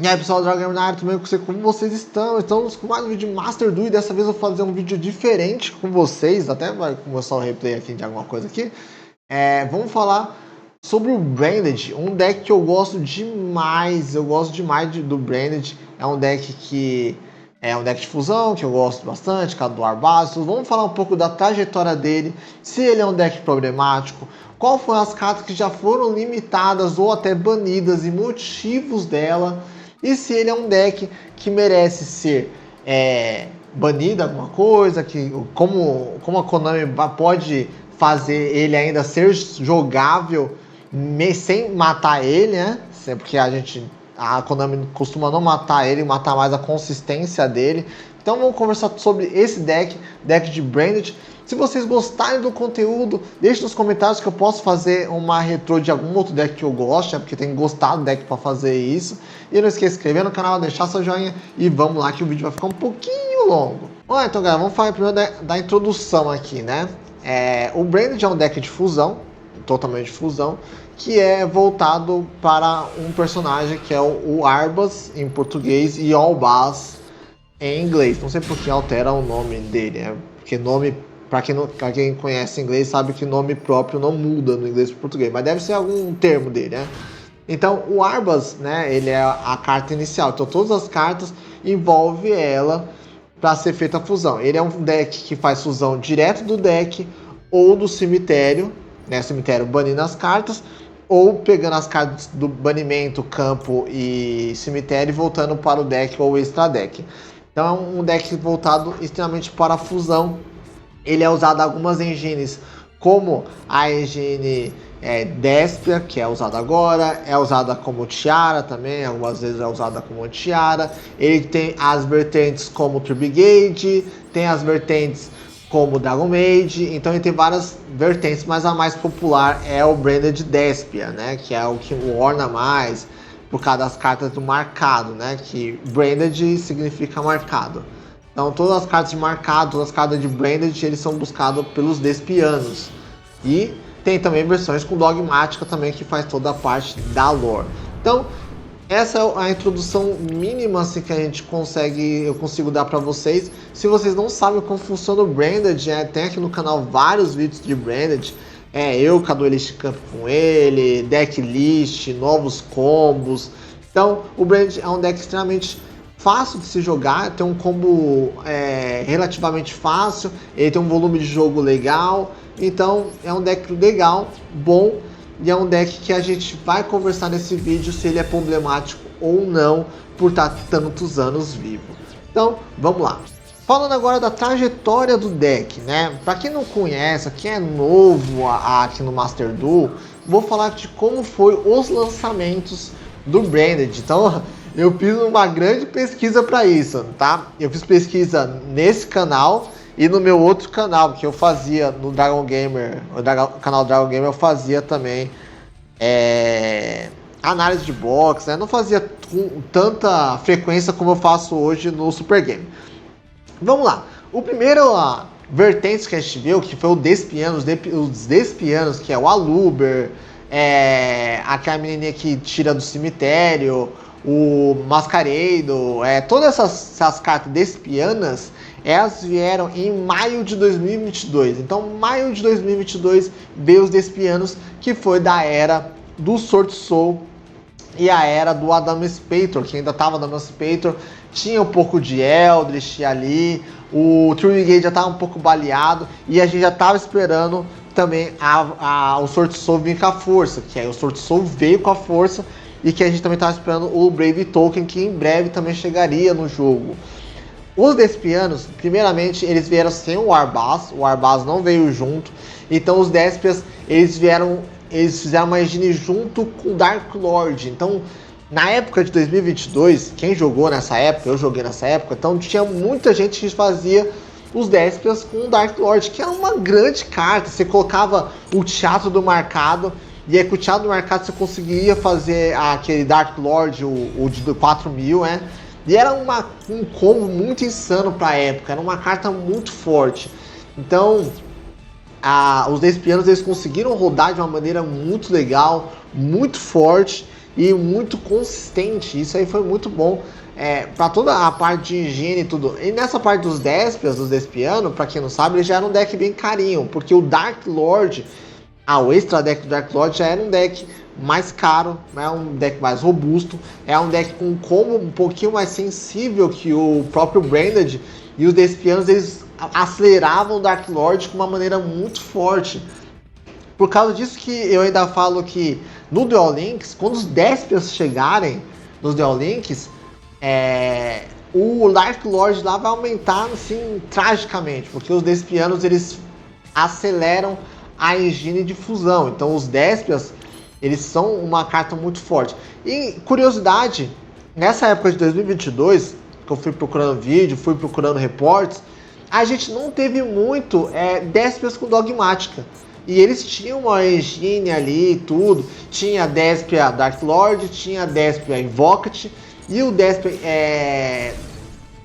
E aí pessoal, Dragon Gamer na área, tudo bem com você? Como vocês estão? Estamos com mais um vídeo de Master Duel e dessa vez eu vou fazer um vídeo diferente com vocês. Até vai começar o replay aqui de alguma coisa aqui. Vamos falar sobre o Branded, um deck que eu gosto demais. Eu gosto demais do Branded. É um deck que é um deck de fusão que eu gosto bastante, cada do Arbazos. Vamos falar um pouco da trajetória dele, se ele é um deck problemático, qual foram as cartas que já foram limitadas ou até banidas e motivos dela. E se ele é um deck que merece ser banido alguma coisa, como a Konami pode fazer ele ainda ser jogável sem matar ele, né? Porque a Konami costuma não matar ele, matar mais a consistência dele. Então vamos conversar sobre esse deck de Branded. Se vocês gostarem do conteúdo, deixe nos comentários que eu posso fazer uma retrô de algum outro deck que eu gosto, porque tem gostado do deck para fazer isso. E não esqueça de se inscrever no canal, deixar seu joinha e vamos lá que o vídeo vai ficar um pouquinho longo. Bom, então galera, vamos falar primeiro da introdução aqui, né? O Branded é um deck de fusão, totalmente de fusão, que é voltado para um personagem que é o Arbaz em português e Albaz em inglês. Não sei por que altera o nome dele, porque nome, para quem conhece inglês sabe que nome próprio não muda no inglês para o português, mas deve ser algum termo dele, né? Então o Arbaz, né, ele é a carta inicial, então todas as cartas envolvem ela para ser feita a fusão. Ele é um deck que faz fusão direto do deck ou do cemitério, né, cemitério banindo as cartas, ou pegando as cartas do banimento, campo e cemitério e voltando para o deck ou extra deck. Então é um deck voltado extremamente para a fusão. Ele é usado em algumas engines, como a engine Despia, que é usada agora, é usada como Tiara também, algumas vezes é usada como Tiara. Ele tem as vertentes como Turbigate, tem as vertentes como Dragon Maid, então ele tem várias vertentes, mas a mais popular é o Branded Despia, né, que é o que orna mais por causa das cartas do marcado, né, que Branded significa marcado. Então todas as cartas de marcado, todas as cartas de Branded, eles são buscados pelos Despianos. E tem também versões com Dogmática também, que faz toda a parte da lore. Então essa é a introdução mínima assim, que eu consigo dar para vocês. Se vocês não sabem como funciona o Branded, tem aqui no canal vários vídeos de Branded. Eu com a Duelist Camp com ele, deck list, novos combos. Então o Branded é um deck extremamente fácil de se jogar, tem um combo relativamente fácil, ele tem um volume de jogo legal. Então é um deck legal, bom. E é um deck que a gente vai conversar nesse vídeo se ele é problemático ou não por estar tantos anos vivo. Então, vamos lá. Falando agora da trajetória do deck, né? Para quem não conhece, quem é novo aqui no Master Duel, vou falar de como foi os lançamentos do Branded. Então, eu fiz uma grande pesquisa para isso, tá? Eu fiz pesquisa nesse canal e no meu outro canal, que eu fazia no Dragon Gamer, canal Dragon Gamer, eu fazia também análise de box, né? Não fazia com tanta frequência como eu faço hoje no Super Game. Vamos lá. O primeiro vertente que a gente viu, que foi o Despianos, os Despianos, que é o Aluber, aquela menininha que tira do cemitério, o Mascareido, todas essas cartas Despianas, elas vieram em maio de 2022. Então, maio de 2022 veio os Despianos, que foi da era do Sword Soul e a era do Adamantium, que ainda estava Adamantium, tinha um pouco de Eldritch ali, o Turbigate já estava um pouco baleado e a gente já estava esperando também o Sword Soul vir com a força, que aí o Sword Soul veio com a força e que a gente também estava esperando o Brave Token, que em breve também chegaria no jogo. Os Despianos, primeiramente, eles vieram sem o Arbaz não veio junto, então os Despias, eles fizeram uma engine junto com o Dark Lord. Então, na época de 2022, quem jogou nessa época, eu joguei nessa época, então tinha muita gente que fazia os Despias com o Dark Lord, que era uma grande carta. Você colocava o Teatro do Marcado, e aí com o Teatro do Marcado você conseguia fazer aquele Dark Lord, o de 4.000, né? E era um combo muito insano para a época, era uma carta muito forte. Então, os Despianos, eles conseguiram rodar de uma maneira muito legal, muito forte. e muito consistente. Isso aí foi muito bom para toda a parte de higiene e tudo. E nessa parte dos Despias, dos Despiano, para quem não sabe, ele já era um deck bem carinho, porque o Dark Lord, o extra deck do Dark Lord já era um deck mais caro, é um deck mais robusto, é um deck com um combo um pouquinho mais sensível que o próprio Branded, e os Despianos eles aceleravam o Dark Lord de uma maneira muito forte. Por causa disso que eu ainda falo que no Duel Links, quando os Despias chegarem nos Duel Links, o Dark Lord lá vai aumentar assim tragicamente, porque os Despianos eles aceleram a engine de fusão. Então os Despias eles são uma carta muito forte. E curiosidade, nessa época de 2022, que eu fui procurando vídeo, fui procurando reportes, a gente não teve muito Despias com Dogmática. E eles tinham uma engine ali e tudo. Tinha Despia Dark Lord, tinha Despia Invocate, e o Despia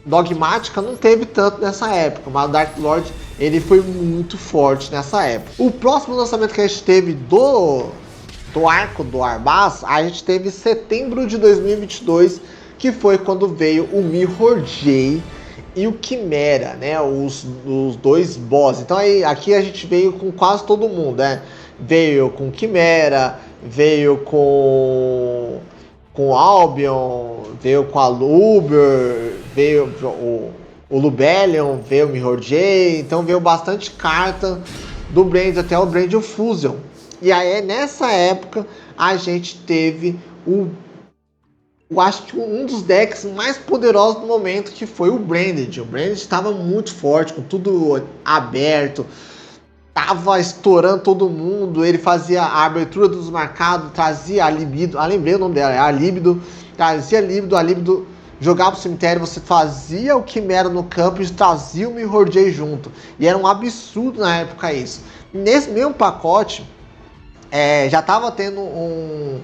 Dogmática não teve tanto nessa época, mas o Dark Lord ele foi muito forte nessa época. O próximo lançamento que a gente teve do arco do Arbaz, a gente teve em setembro de 2022, que foi quando veio o Mirror J e o Chimera, né? Os dois boss. Então aqui a gente veio com quase todo mundo, né? Veio com Chimera, veio com Albion, veio com a Luber, veio o Lubellion, veio o Mirror J. Então veio bastante carta do Brand até o Brand Fusion. E aí nessa época a gente teve eu acho que um dos decks mais poderosos do momento, que foi o Branded. O Branded estava muito forte, com tudo aberto, tava estourando todo mundo. Ele fazia a abertura dos marcados, trazia a libido, lembrei o nome dela, a libido, trazia a libido jogava pro cemitério, você fazia o Chimera no campo e trazia o Mirror J junto. E era um absurdo na época isso. Nesse mesmo pacote, já tava tendo um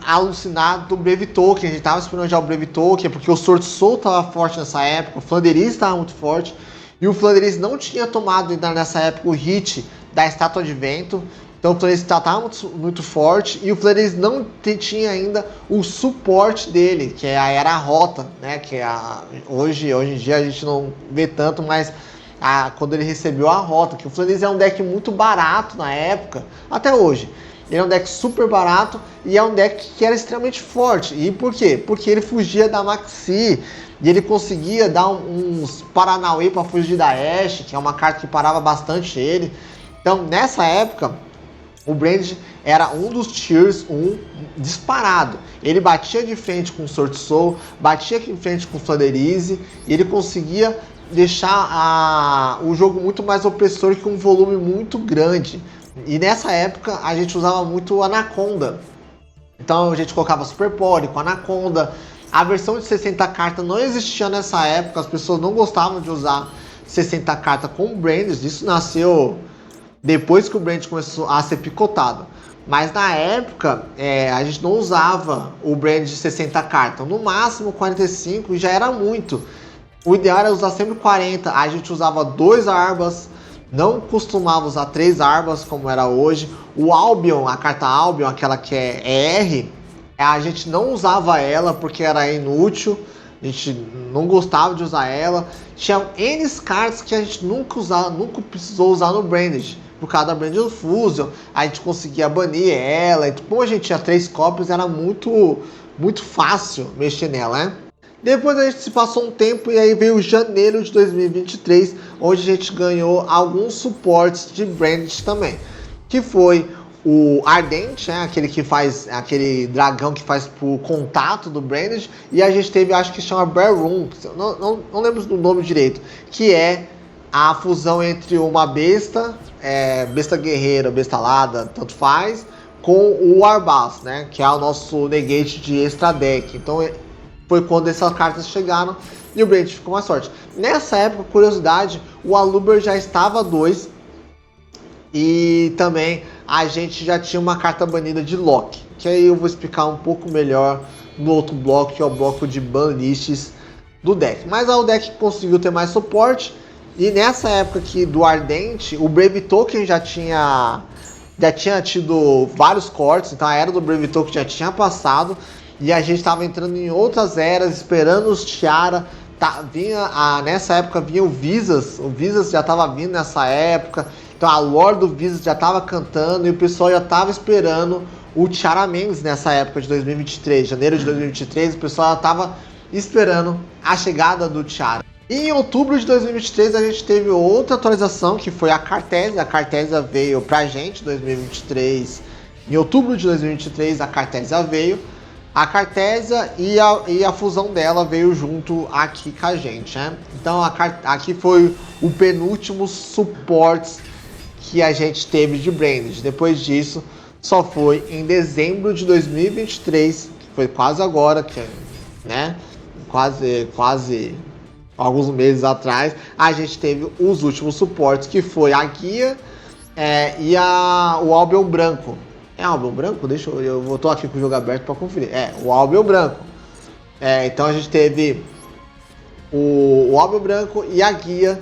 alucinado do Brave Token. A gente tava esperando já o Brave Token, porque o Sword Soul tava forte nessa época, o Flanderiz estava muito forte, e o Flanderiz não tinha tomado ainda nessa época o hit da Estátua de Vento. Então o Flanderiz estava muito forte, e o Flanderiz não tinha ainda o suporte dele, que era a rota, né? Que hoje em dia a gente não vê tanto, mas quando ele recebeu a rota, que o Flanderiz é um deck muito barato na época, até hoje. Ele é um deck super barato e é um deck que era extremamente forte. E por quê? Porque ele fugia da Maxi e ele conseguia dar uns Paranauê para fugir da Ashe, que é uma carta que parava bastante ele. Então nessa época o Brand era um dos tiers 1 disparado. Ele batia de frente com o Sword Soul, batia de frente com o Flanderiz, e ele conseguia deixar o jogo muito mais opressor e com um volume muito grande. E nessa época a gente usava muito Anaconda. Então a gente colocava Super Pori com Anaconda. A versão de 60 cartas não existia nessa época, as pessoas não gostavam de usar 60 cartas com Brands. Isso nasceu depois que o Brand começou a ser picotado. Mas na época a gente não usava o Brand de 60 cartas. No máximo 45 já era muito. O ideal era usar sempre 40. A gente usava 2 Arbas, não costumava usar 3 Arbas como era hoje. O Albion, a carta Albion, aquela que é R, a gente não usava ela porque era inútil. A gente não gostava de usar ela. Tinha N cartas que a gente nunca precisou usar no Branded. Por causa da Branded Fusion, a gente conseguia banir ela. Então, como a gente tinha 3 cópias, era muito fácil mexer nela, né? Depois a gente se passou um tempo e aí veio janeiro de 2023, onde a gente ganhou alguns suportes de Branded também. Que foi o Ardent, né, aquele dragão que faz por contato do Branded, e a gente teve, acho que chama Bear Room, não lembro do nome direito, que é a fusão entre uma besta guerreira, besta alada, tanto faz, com o Arbaz, né, que é o nosso negate de extra deck. Então foi quando essas cartas chegaram e o Brand ficou mais forte. Nessa época, curiosidade, o Aluber já estava 2 e também a gente já tinha uma carta banida de Loki, que aí eu vou explicar um pouco melhor no outro bloco, que é o bloco de banlists do deck. Mas o deck conseguiu ter mais suporte, e nessa época aqui do Ardente, o Brave Token já tinha já tinha tido vários cortes, então a era do Brave Talk já tinha passado e a gente estava entrando em outras eras, esperando os Tiara. Nessa época vinha o Visas já estava vindo nessa época, então a lore do Visas já estava cantando e o pessoal já estava esperando o Tiara Mendes nessa época de 2023, janeiro de 2023, o pessoal já estava esperando a chegada do Tiara. E em outubro de 2023 a gente teve outra atualização que foi a Cartesia veio pra gente em 2023, em outubro de 2023 a Cartesia veio. A Cartesia e a fusão dela veio junto aqui com a gente, né? Então aqui foi o penúltimo suporte que a gente teve de Branded. Depois disso, só foi em dezembro de 2023, que foi quase agora, né? Quase alguns meses atrás, a gente teve os últimos suportes, que foi a guia e o Albion Branco. É Albion Branco? Deixa eu tô aqui com o jogo aberto para conferir. O Albion Branco. Então a gente teve o Albion Branco e a guia,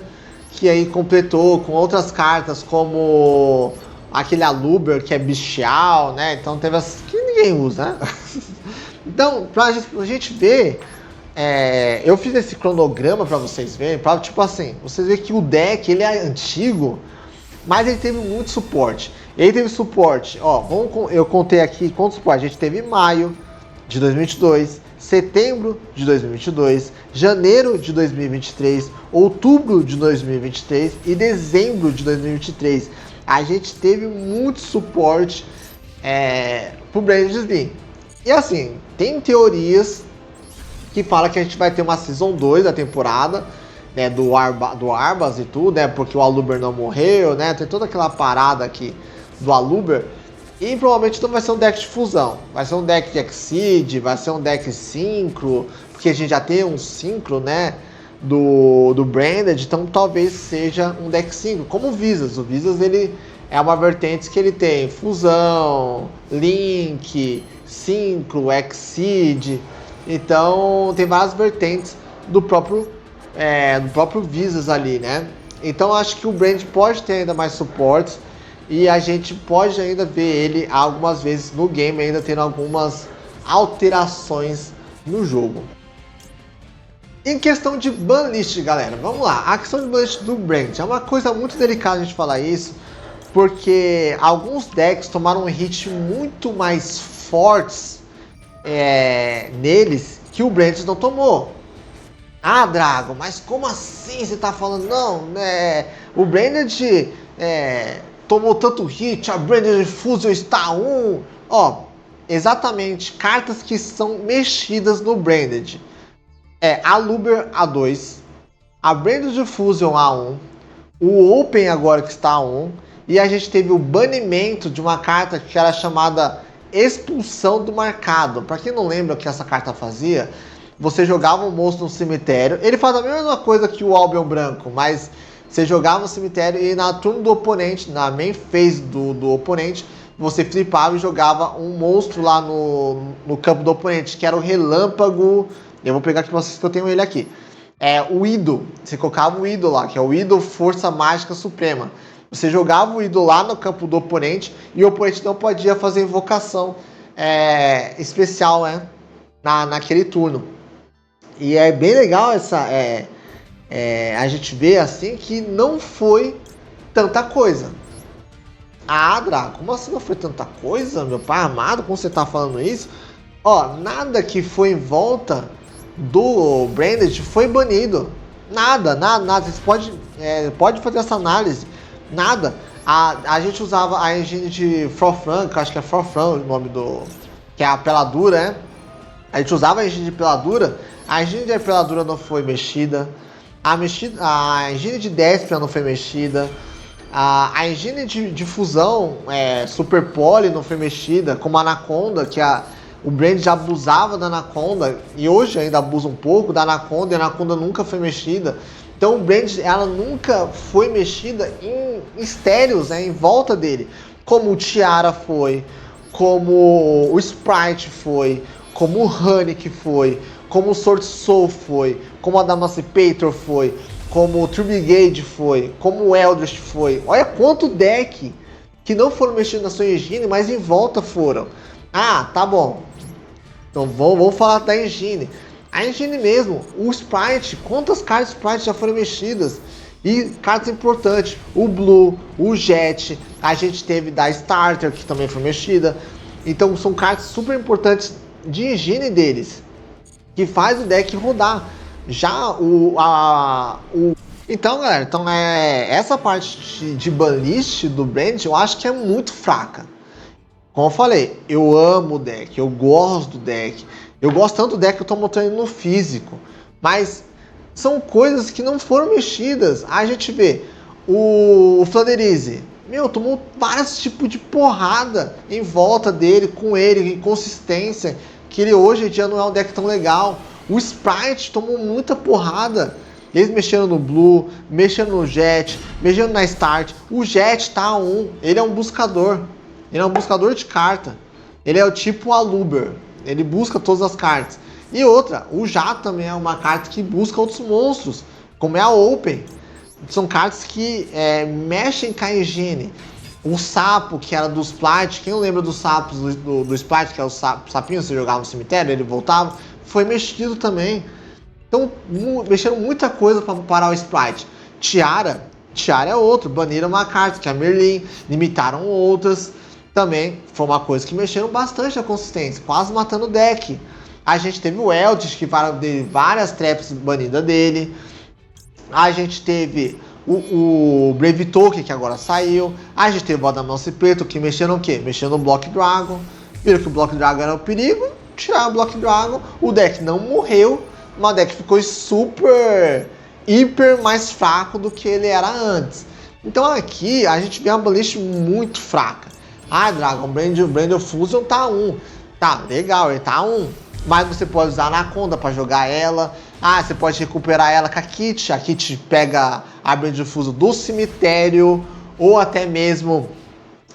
que aí completou com outras cartas, como aquele Aluber, que é bestial, né? Então teve as que ninguém usa, né? Então, pra gente ver, eu fiz esse cronograma para vocês verem, pra, tipo assim, vocês verem que o deck ele é antigo, mas ele teve muito suporte. Ele teve suporte, eu contei aqui quantos suportes. A gente teve maio de 2022, setembro de 2022, janeiro de 2023, outubro de 2023 e dezembro de 2023. A gente teve muito suporte pro Branded vir. E assim, tem teorias que falam que a gente vai ter uma Season 2 da temporada, né, do Arbas e tudo, né, porque o Aluber não morreu, né, tem toda aquela parada aqui do Aluber, e provavelmente então vai ser um deck de fusão, vai ser um deck de Exceed, vai ser um deck Synchro, porque a gente já tem um Synchro, né, do Branded, então talvez seja um deck Synchro, como o Visas ele é uma vertente que ele tem fusão, Link, Synchro, Exceed, então tem várias vertentes do próprio Visas ali, né? Então acho que o Brand pode ter ainda mais suportes e a gente pode ainda ver ele algumas vezes no game, ainda tendo algumas alterações no jogo. Em questão de banlist, galera, vamos lá. A questão de banlist do Brand é uma coisa muito delicada a gente falar isso, porque alguns decks tomaram um hit muito mais fortes neles que o Brand não tomou. Ah, Drago, mas como assim você tá falando? Não, né? O Branded tomou tanto hit, a Branded Fusion está 1. Exatamente, cartas que são mexidas no Branded. A Luber A2, a Branded Fusion A1, o Open agora que está A1, e a gente teve o banimento de uma carta que era chamada Expulsão do Marcado. Para quem não lembra o que essa carta fazia, você jogava um monstro no cemitério. Ele faz a mesma coisa que o Albion Branco, mas você jogava no cemitério e na turno do oponente, na main phase do oponente, você flipava e jogava um monstro lá no campo do oponente, que era o Relâmpago. Eu vou pegar aqui pra vocês que eu tenho ele aqui. O Ido. Você colocava o Ido lá, que é o Ido Força Mágica Suprema. Você jogava o Ido lá no campo do oponente e o oponente não podia fazer invocação especial, né, naquele turno. E é bem legal a gente ver assim que não foi tanta coisa. Adra, como assim não foi tanta coisa, meu pai amado? Como você tá falando isso? Nada que foi em volta do Branded foi banido. Nada. Você pode fazer essa análise. Nada. A gente usava a engine de Frofran, que eu acho que é Frofran o nome que é a peladura, né? A gente usava a engine de peladura. A engine de peladura não foi mexida. A engine de Despia não foi mexida. A engine de fusão Super Poly não foi mexida. Como a Anaconda, que o Brand já abusava da Anaconda. E hoje ainda abusa um pouco da Anaconda. E a Anaconda nunca foi mexida. Então o Brand ela nunca foi mexida em estéreos, em volta dele. Como o Tiara foi. Como o Sprite foi. Como o Honey que foi. Como o Sword Soul foi, como a Damacipator foi, como o Tribigade foi, como o Eldritch foi. Olha quanto deck que não foram mexidos na sua engine, mas em volta foram. Ah, tá bom. Então vamos falar da engine. A engine mesmo, o sprite, quantas cartas de sprite já foram mexidas? E cartas importantes, o Blue, o Jet, a gente teve da Starter, que também foi mexida. Então são cartas super importantes de engine deles, que faz o deck rodar. Já Então, galera, essa parte de banlist do Brand eu acho que é muito fraca. Como eu falei, eu amo o deck, eu gosto do deck. Eu gosto tanto do deck que eu tô montando ele no físico. Mas são coisas que não foram mexidas. A gente vê o Flanderize. Meu, tomou vários tipos de porrada em volta dele, com ele, inconsistência. Que ele hoje em dia não é um deck tão legal. O Sprite tomou muita porrada. Eles mexeram no Blue, mexeram no Jet, mexeram na Start. O Jet tá 1, ele é um buscador. Ele é um buscador de carta. Ele é o tipo Aluber. Ele busca todas as cartas. E outra, o Jato também é uma carta que busca outros monstros, como é a Open. São cartas que mexem com a engine. O Sapo, que era do Splat, quem lembra dos sapos do Splat, que é o sapinho que você jogava no cemitério, ele voltava, foi mexido também. Então, mexeram muita coisa para parar o Sprite. Tiara é outro, baniram uma carta, que é a Merlin, limitaram outras. Também foi uma coisa que mexeram bastante a consistência, quase matando o deck. A gente teve o Eldritch, que teve várias traps banidas dele. A gente teve o Brave Token, que agora saiu. A gente teve o Adamance Preto, que mexeram o quê? Mexendo no Block Dragon. Viram que o Block Dragon era o perigo, tiraram o Block Dragon. O deck não morreu, mas o deck ficou super, hiper mais fraco do que ele era antes. Então aqui a gente vê uma banlist muito fraca. Ah, Dragon, Brand of Fusion tá 1. Tá, legal, ele tá 1. Mas você pode usar a Anaconda para jogar ela. Ah, você pode recuperar ela com a Kit. A Kit pega a Brand of Fusion do cemitério. Ou até mesmo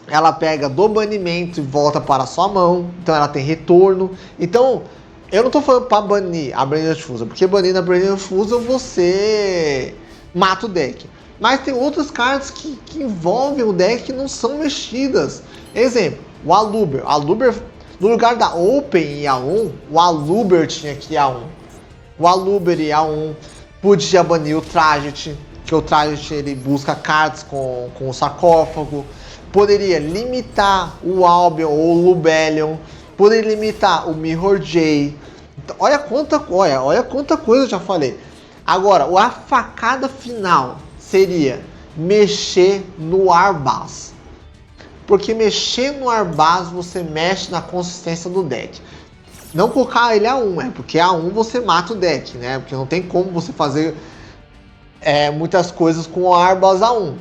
ela pega do banimento e volta para a sua mão. Então ela tem retorno. Então, eu não tô falando para banir a Brand of Fusion, porque banindo a Brand of Fusion você mata o deck. Mas tem outras cartas que envolvem o deck que não são mexidas. Exemplo, o Aluber. Aluber, no lugar da Open e A1, o Aluber tinha que ir A1. O Aluber e A1 podia banir o Trajet, que o Trajet ele busca cartas com o sarcófago. Poderia limitar o Albion ou o Lubellion. Poderia limitar o Mirror J. Então, olha quanta coisa eu já falei. Agora, a facada final seria mexer no Arbaz. Porque mexer no Arbaz você mexe na consistência do deck. Não colocar ele A1, porque A1 você mata o deck, né? Porque não tem como você fazer muitas coisas com o Arbaz A1.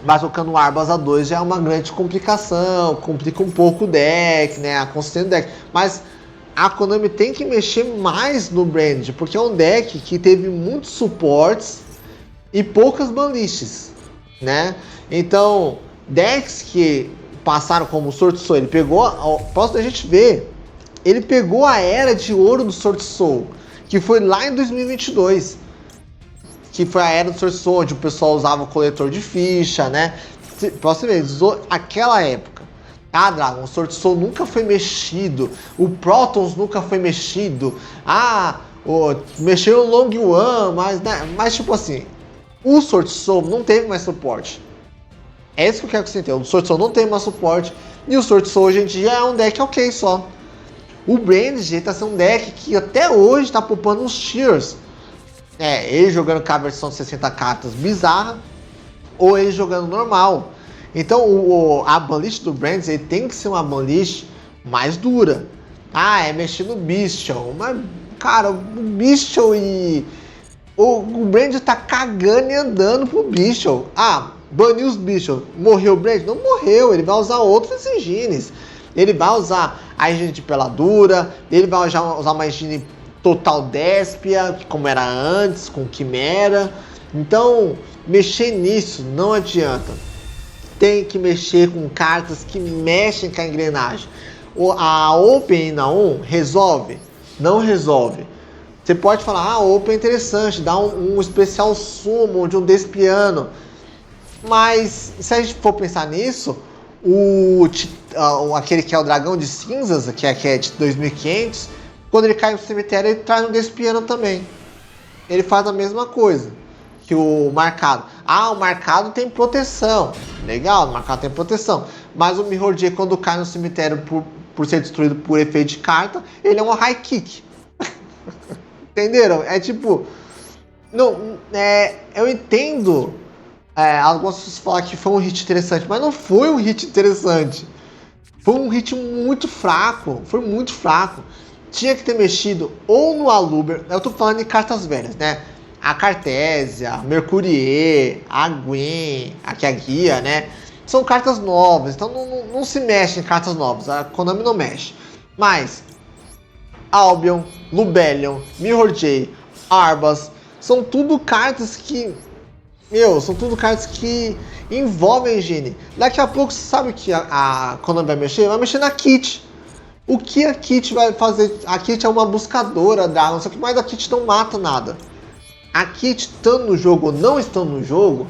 Mas colocando o Arbaz A2 já é uma grande complicação, complica um pouco o deck, né? A consistência do deck. Mas a Konami tem que mexer mais no Brand, porque é um deck que teve muitos suportes e poucas banlists, né? Então, decks que passaram como o Sword Soul, ele pegou, próximo a gente ver, ele pegou a era de ouro do Sword Soul, que foi lá em 2022, que foi a era do Sword Soul, onde o pessoal usava o coletor de ficha, né? Pra você ver, aquela época. Ah, Dragon, o Sword Soul nunca foi mexido, o Protons nunca foi mexido, mexeu no Long One, mas tipo assim, o Sword Soul não teve mais suporte. É isso que eu quero que você entenda. O Sword Soul não tem mais suporte. E o Sword Soul hoje em dia é um deck ok só. O Brand tá sendo um deck que até hoje tá poupando uns tiers. Ele jogando com a versão de 60 cartas bizarra. Ou ele jogando normal. Então a banlist do Brand tem que ser uma banlist mais dura. É mexer no Bestial. Mas, cara, o Bestial e... O Brand tá cagando e andando pro Bestial. Baniu os Bestial. Morreu o Brand? Não morreu. Ele vai usar outras engines. Ele vai usar a engine de peladura. Ele vai usar uma engine total Despia, como era antes, com Quimera. Então, mexer nisso não adianta. Tem que mexer com cartas que mexem com a engrenagem. A Open na 1 resolve? Não resolve. Você pode falar, Open é interessante, dá um especial summon de um Despiano. Mas se a gente for pensar nisso, Aquele que é o dragão de cinzas, que é de 2500, quando ele cai no cemitério, ele traz um despiano também. Ele faz a mesma coisa que o marcado. O marcado tem proteção. Legal, o marcado tem proteção. Mas o Mirror J, quando cai no cemitério por ser destruído por efeito de carta, ele é um high kick. Entenderam? É tipo... Não, eu entendo algumas pessoas falar que foi um hit interessante, mas não foi um hit interessante. Foi um hit muito fraco. Foi muito fraco. Tinha que ter mexido ou no Aluber. Eu tô falando de cartas velhas, né? A Cartésia, a Mercurier, a Gwen, aqui a Guia, né? São cartas novas, então não se mexe em cartas novas. A Konami não mexe. Mas Albion, Lubellion, Mirror J, Arbas, são tudo cartas que... são tudo cartas que envolvem a engine. Daqui a pouco, você sabe o que a Konami vai mexer? Vai mexer na Kit. O que a Kit vai fazer? A Kit é uma buscadora, Dragon, só que mais a Kit não mata nada. A Kit, estando no jogo ou não estando no jogo,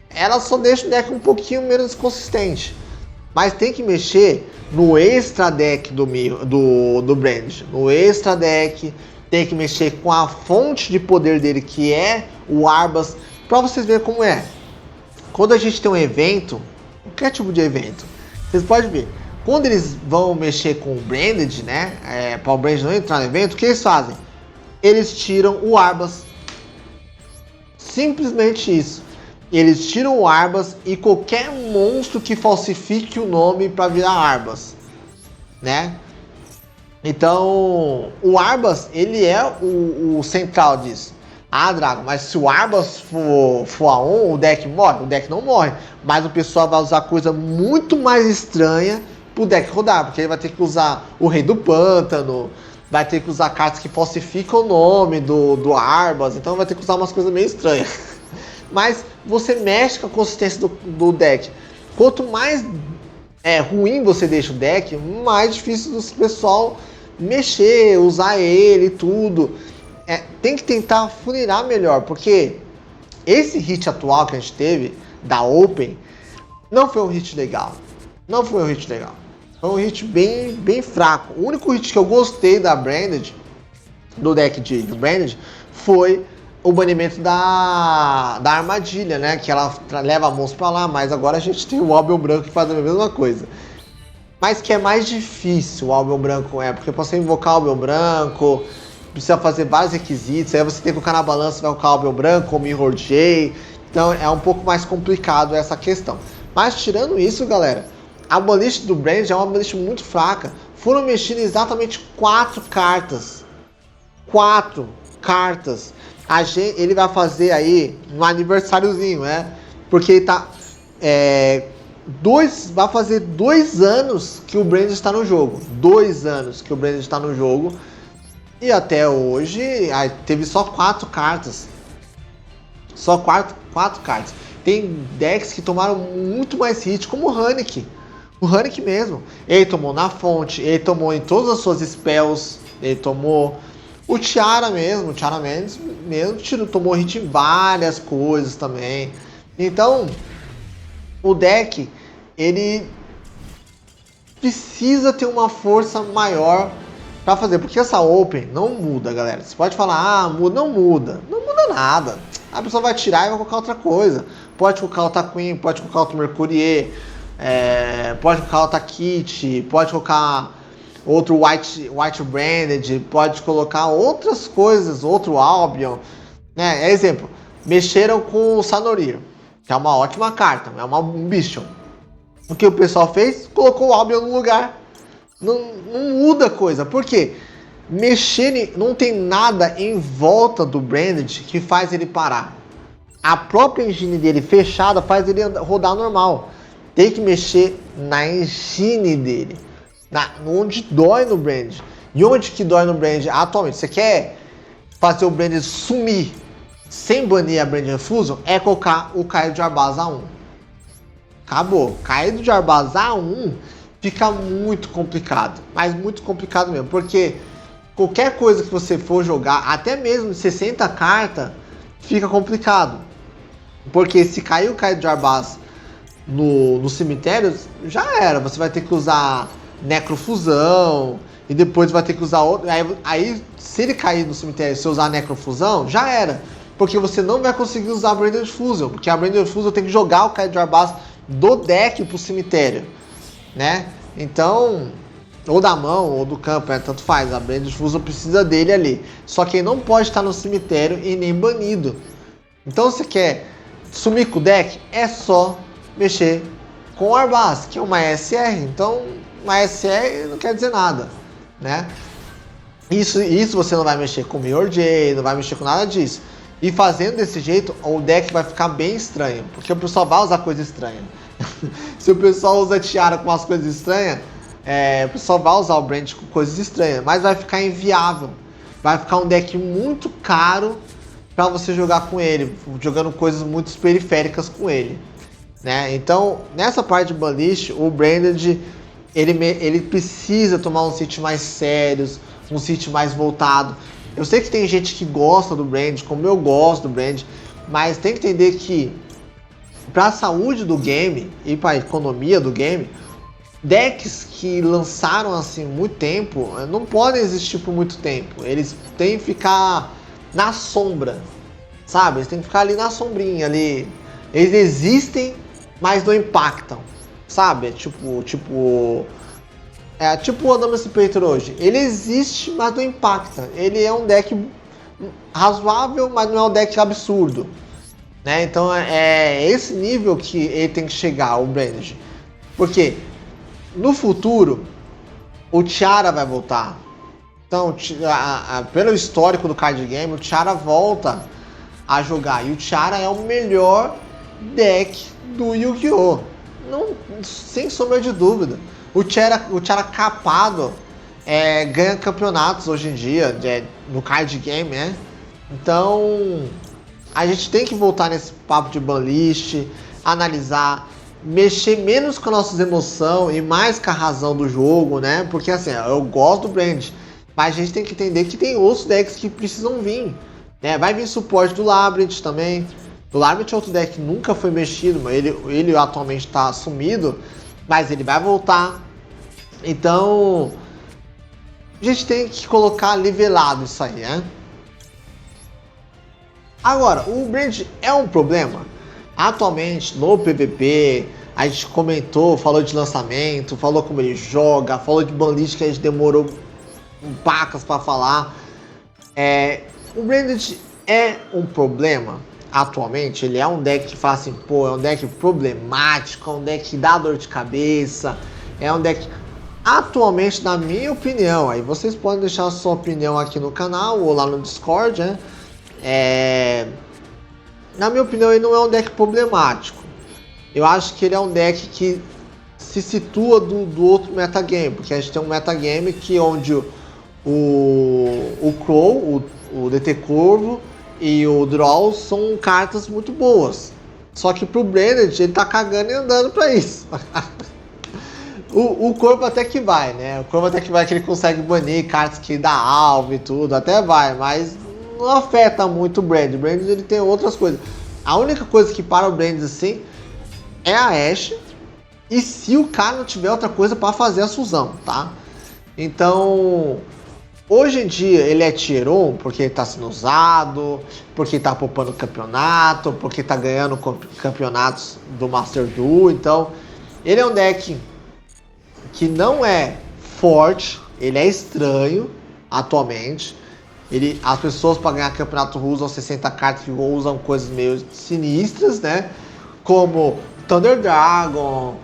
ela só deixa o deck um pouquinho menos consistente. Mas tem que mexer no extra deck do Brand. No extra deck, tem que mexer com a fonte de poder dele, que é o Arbas, para vocês verem como é. Quando a gente tem um evento, qualquer tipo de evento, vocês podem ver, quando eles vão mexer com o Branded, né, para o Branded não entrar no evento, o que eles fazem? Eles tiram o Arbas. Simplesmente isso. Eles tiram o Arbas e qualquer monstro que falsifique o nome para virar Arbas, né? Então, o Arbas, ele é o central disso. Drago, mas se o Arbas for a on, o deck morre? O deck não morre. Mas o pessoal vai usar coisa muito mais estranha pro deck rodar. Porque ele vai ter que usar o Rei do Pântano, vai ter que usar cartas que falsificam o nome do Arbas. Então vai ter que usar umas coisas meio estranhas. Mas você mexe com a consistência do deck. Quanto mais ruim você deixa o deck, mais difícil do pessoal mexer, usar ele e tudo. Tem que tentar funilar melhor, porque esse hit atual que a gente teve, da Open, não foi um hit legal. Não foi um hit legal. Foi um hit bem, bem fraco. O único hit que eu gostei da Branded, do deck de Branded, foi o banimento da armadilha, né? Que ela leva a monstro pra lá, mas agora a gente tem o Albion Branco que faz a mesma coisa. Mas que é mais difícil o Albion Branco, porque pra você invocar o Albion Branco, precisa fazer vários requisitos, aí você tem que colocar na balança, vai colocar o Albion Branco, o Mirror J, então é um pouco mais complicado essa questão. Mas tirando isso, galera, a banlist do Brand é uma banlist muito fraca. Foram mexidas exatamente 4 cartas. 4 cartas. Ele vai fazer aí um aniversáriozinho, né? Porque ele tá... vai fazer 2 anos que o Brand está no jogo. 2 anos que o Brand está no jogo. E até hoje teve só 4 cartas. Só 4 cartas. Tem decks que tomaram muito mais hit, como o Hanik. O Hanik mesmo. Ele tomou na fonte, ele tomou em todas as suas spells. Ele tomou... O Tiara mesmo, tomou hit em várias coisas também. Então, o deck, ele precisa ter uma força maior para fazer. Porque essa Open não muda, galera. Você pode falar, muda. Não muda nada. A pessoa vai tirar e vai colocar outra coisa. Pode colocar outra Queen, pode colocar outro Mercurier, pode colocar outra Kit, pode colocar... outro White Branded, pode colocar outras coisas, outro Albion, né? Exemplo, mexeram com o Sanorir, que é uma ótima carta, é uma Bichon. O que o pessoal fez? Colocou o Albion no lugar. Não muda a coisa, por quê? Mexer, não tem nada em volta do Branded que faz ele parar. A própria engine dele fechada faz ele rodar normal. Tem que mexer na engine dele. Onde dói no Brand. E onde que dói no Brand atualmente? Você quer fazer o Brand sumir sem banir a Brand Fusion? É colocar o Caído de Arbaz A1. Acabou. Caído de Arbaz A1 fica muito complicado. Mas muito complicado mesmo. Porque qualquer coisa que você for jogar, até mesmo 60 cartas, fica complicado. Porque se cair o Caído de Arbaz no cemitério, já era. Você vai ter que usar necrofusão e depois vai ter que usar outro. Aí se ele cair no cemitério e você usar necrofusão, já era. Porque você não vai conseguir usar a Branded Fusion, porque a Branded Fusion tem que jogar o Kaid Jarbaz do deck pro cemitério, né? Então, ou da mão ou do campo, tanto faz. A Branded Fusion precisa dele ali. Só que ele não pode estar no cemitério e nem banido. Então, você quer sumir com o deck? É só mexer com o Arbaz, que é uma SR. Então, uma SR não quer dizer nada, né? Isso você não vai mexer com o Mirror J, não vai mexer com nada disso. E fazendo desse jeito, o deck vai ficar bem estranho, porque o pessoal vai usar coisa estranha. Se o pessoal usa tiara com umas coisas estranhas, o pessoal vai usar o Brand com coisas estranhas, mas vai ficar inviável. Vai ficar um deck muito caro para você jogar com ele, jogando coisas muito periféricas com ele, né? Então, nessa parte de banlist, o Branded ele precisa tomar um sit mais sérios, um sit mais voltado. Eu sei que tem gente que gosta do Brand, como eu gosto do Brand, mas tem que entender que para a saúde do game e para a economia do game, decks que lançaram assim muito tempo não podem existir por muito tempo. Eles têm que ficar na sombra, sabe? Eles têm que ficar ali na sombrinha ali. Eles existem, mas não impactam, sabe? Tipo o Emancipator hoje. Ele existe, mas não impacta. Ele é um deck razoável, mas não é um deck absurdo, né? Então é esse nível que ele tem que chegar, o Branded. Porque no futuro o Tiara vai voltar. Então, pelo histórico do card game, o Tiara volta a jogar. E o Tiara é o melhor deck do Yu-Gi-Oh! Sem sombra de dúvida. O Tiara capado ganha campeonatos hoje em dia no card game, né? Então, a gente tem que voltar nesse papo de banlist, analisar, mexer menos com as nossas emoções e mais com a razão do jogo, né? Porque assim, eu gosto do Brand, mas a gente tem que entender que tem outros decks que precisam vir, né? Vai vir suporte do Labyrinth também. O Labyrinth é outro deck que nunca foi mexido, mas ele atualmente está sumido, mas ele vai voltar. Então, a gente tem que colocar nivelado isso aí, né? Agora, o Brand é um problema? Atualmente, no PVP, a gente comentou, falou de lançamento, falou como ele joga, falou de banlist que a gente demorou pacas para falar. O Branded é um problema atualmente. Ele é um deck que fala assim, pô, é um deck problemático, é um deck que dá dor de cabeça, é um deck... Atualmente, na minha opinião, aí vocês podem deixar a sua opinião aqui no canal ou lá no Discord, né? Na minha opinião, ele não é um deck problemático. Eu acho que ele é um deck que se situa do outro metagame, porque a gente tem um metagame que onde o Crow, o DT Corvo e o Draw são cartas muito boas. Só que pro Branded ele tá cagando e andando pra isso. O Corvo até que vai, né? O Corvo até que vai, que ele consegue banir cartas que dá alvo e tudo, até vai, mas não afeta muito o Brand. O Brand ele tem outras coisas. A única coisa que para o Brand assim é a Ashe, e se o cara não tiver outra coisa para fazer a fusão, tá? Então, hoje em dia ele é tier 1 porque ele tá sendo usado, porque tá poupando campeonato, porque tá ganhando campeonatos do Master Duel. Então, ele é um deck que não é forte, ele é estranho atualmente. As pessoas para ganhar campeonato usam 60 cartas que usam coisas meio sinistras, né? Como Thunder Dragon,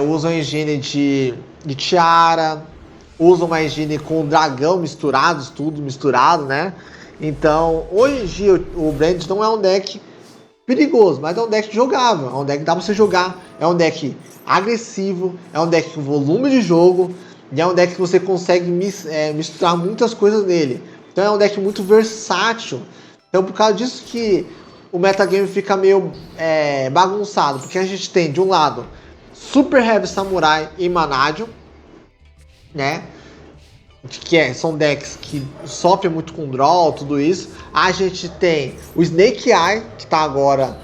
usam engine de Tiara, usam uma engine com dragão misturados, tudo misturado, né? Então, hoje em dia o Brand não é um deck perigoso, mas é um deck jogável, é um deck que dá pra você jogar, é um deck agressivo, é um deck com volume de jogo, e é um deck que você consegue misturar muitas coisas nele. Então é um deck muito versátil. Então por causa disso que o metagame fica meio bagunçado, porque a gente tem de um lado Super Heavy Samurai e Manadio, né? São decks que sofrem muito com draw, tudo isso. A gente tem o Snake Eye, que tá agora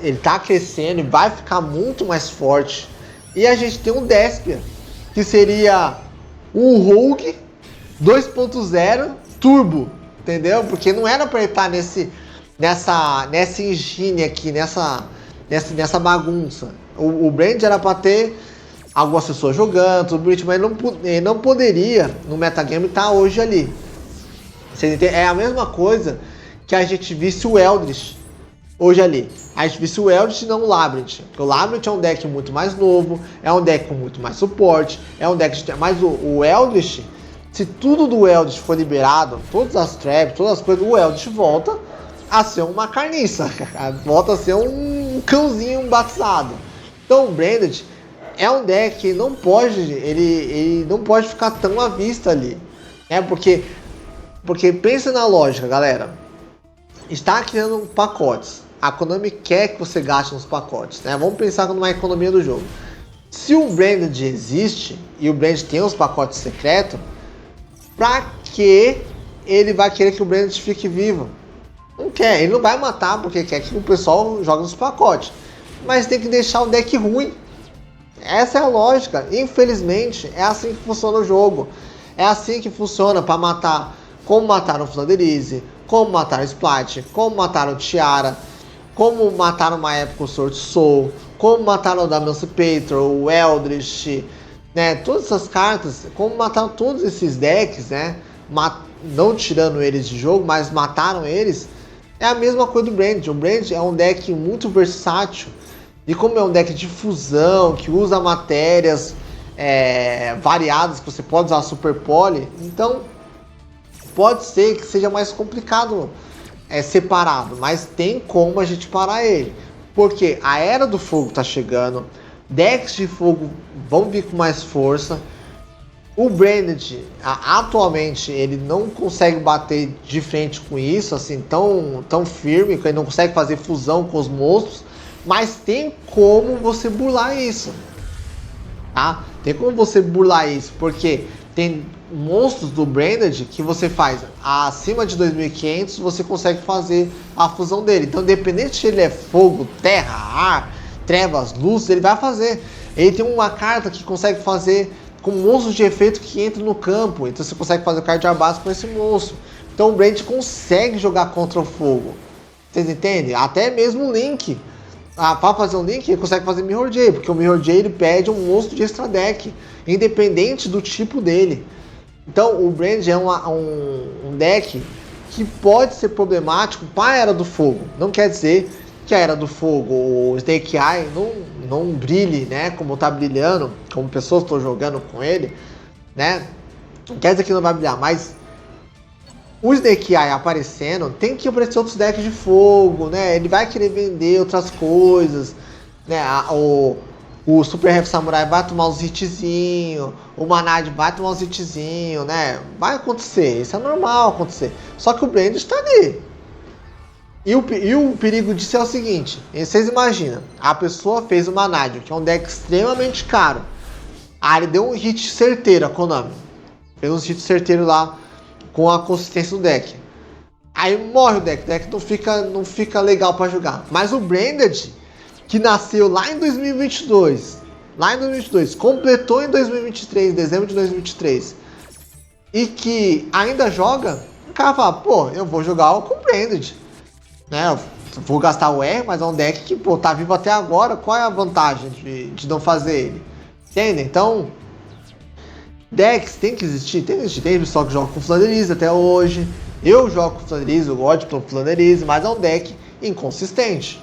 ele tá crescendo e vai ficar muito mais forte. E a gente tem um Despia, que seria o Rogue 2.0 Turbo, entendeu? Porque não era pra ele estar nessa engine aqui, nessa bagunça. O Brand era pra ter algumas pessoas jogando, tudo bonitinho, mas ele não poderia no metagame estar hoje ali. É a mesma coisa que a gente visse o Eldritch hoje ali. A gente visse o Eldritch e não o Labyrinth. Porque o Labyrinth é um deck muito mais novo, é um deck com muito mais suporte, é um deck de... Mas o Eldritch, se tudo do Eldritch for liberado, todas as traps, todas as coisas, o Eldritch volta a ser uma carniça, volta a ser um cãozinho batizado. Então o Branded é um deck que não pode, ele não pode ficar tão à vista ali, porque pensa na lógica, galera. Está criando pacotes. A Konami quer que você gaste nos pacotes, né? Vamos pensar numa economia do jogo. Se o Branded existe e o Branded tem os pacotes secretos, pra que ele vai querer que o Branded fique vivo? Não quer, ele não vai matar porque quer que o pessoal jogue nos pacotes. Mas tem que deixar o deck ruim. Essa é a lógica. Infelizmente, é assim que funciona o jogo. É assim que funciona para matar. Como mataram o Flanderize, como mataram o Splat, como mataram o Tiara, como mataram uma época o Sword Soul, como mataram o Emancipator, o Eldritch, né? Todas essas cartas, como mataram todos esses decks, né? Não tirando eles de jogo, mas mataram eles. É a mesma coisa do Brand. O Brand é um deck muito versátil. E como é um deck de fusão, que usa matérias variadas, que você pode usar Super Poly, então pode ser que seja mais complicado separado, mas tem como a gente parar ele. Porque a Era do Fogo tá chegando, decks de fogo vão vir com mais força. O Branded, atualmente, ele não consegue bater de frente com isso, assim, tão firme, que ele não consegue fazer fusão com os monstros, mas tem como você burlar isso, tá? Tem como você burlar isso, porque tem monstros do Branded que você faz acima de 2.500, você consegue fazer a fusão dele. Então, independente se ele é fogo, terra, ar, trevas, luz, ele vai fazer. Ele tem uma carta que consegue fazer com monstros de efeito que entram no campo. Então você consegue fazer o card básico com esse monstro. Então o Brand consegue jogar contra o fogo. Vocês entendem? Até mesmo o Link. Para fazer um Link, ele consegue fazer Mirror J. Porque o Mirror J ele pede um monstro de extra deck. Independente do tipo dele. Então o Brand é um deck que pode ser problemático para a Era do Fogo. Não quer dizer que a Era do Fogo, o Snake Eye, não brilhe, né? Como tá brilhando, como pessoas estão jogando com ele, né? Não quer dizer que não vai brilhar, mas o Snake Eye aparecendo, tem que aparecer outros decks de fogo, né? Ele vai querer vender outras coisas, né? O Super Heavy Samurai vai tomar uns hitzinhos, o Manad vai tomar uns hitzinhos, né? Vai acontecer, isso é normal acontecer. Só que o Brand está ali. E o perigo disso é o seguinte, vocês imaginam, a pessoa fez o Manadio, que é um deck extremamente caro. Aí ele deu um hit certeiro, a Konami. Fez um hit certeiro lá com a consistência do deck. Aí morre o deck não fica legal para jogar. Mas o Branded, que nasceu lá em 2022, completou em 2023, dezembro de 2023, e que ainda joga, o cara fala, pô, eu vou jogar com o Branded. Né, vou gastar o R, mas é um deck que, pô, tá vivo até agora. Qual é a vantagem de não fazer ele? Entende? Então, decks tem que existir. Tem pessoal que joga com Flanderize até hoje. Eu jogo com Flanderize, eu gosto de Flanderize, mas é um deck inconsistente.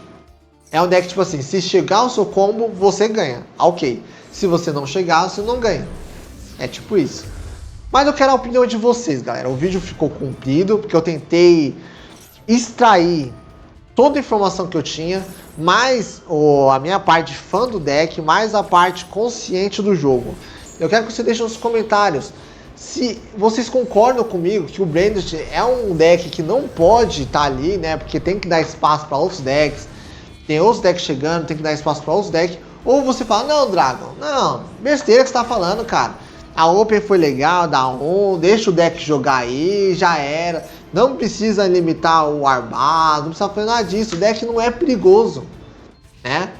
É um deck tipo assim, se chegar o seu combo, você ganha. Ok. Se você não chegar, você não ganha. É tipo isso. Mas eu quero a opinião de vocês, galera. O vídeo ficou comprido, porque eu tentei extrair toda a informação que eu tinha, mais a minha parte fã do deck, mais a parte consciente do jogo. Eu quero que você deixe nos comentários se vocês concordam comigo que o Branded é um deck que não pode estar ali, né? Porque tem que dar espaço para outros decks, tem outros decks chegando, tem que dar espaço para outros decks. Ou você fala, não, Dragon, não, besteira que você tá falando, cara. A Open foi legal, dá deixa o deck jogar aí, já era. Não precisa limitar o Arbado, não precisa fazer nada disso. O deck não é perigoso. né?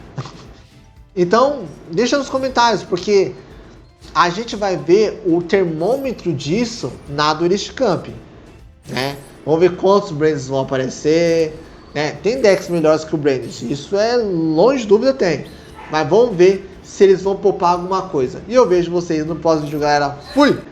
Então, deixa nos comentários, porque a gente vai ver o termômetro disso na Duelist Camp, né? Vamos ver quantos Brands vão aparecer, né? Tem decks melhores que o Brands, isso é longe de dúvida, tem. Mas vamos ver se eles vão poupar alguma coisa. E eu vejo vocês no próximo vídeo, galera. Fui!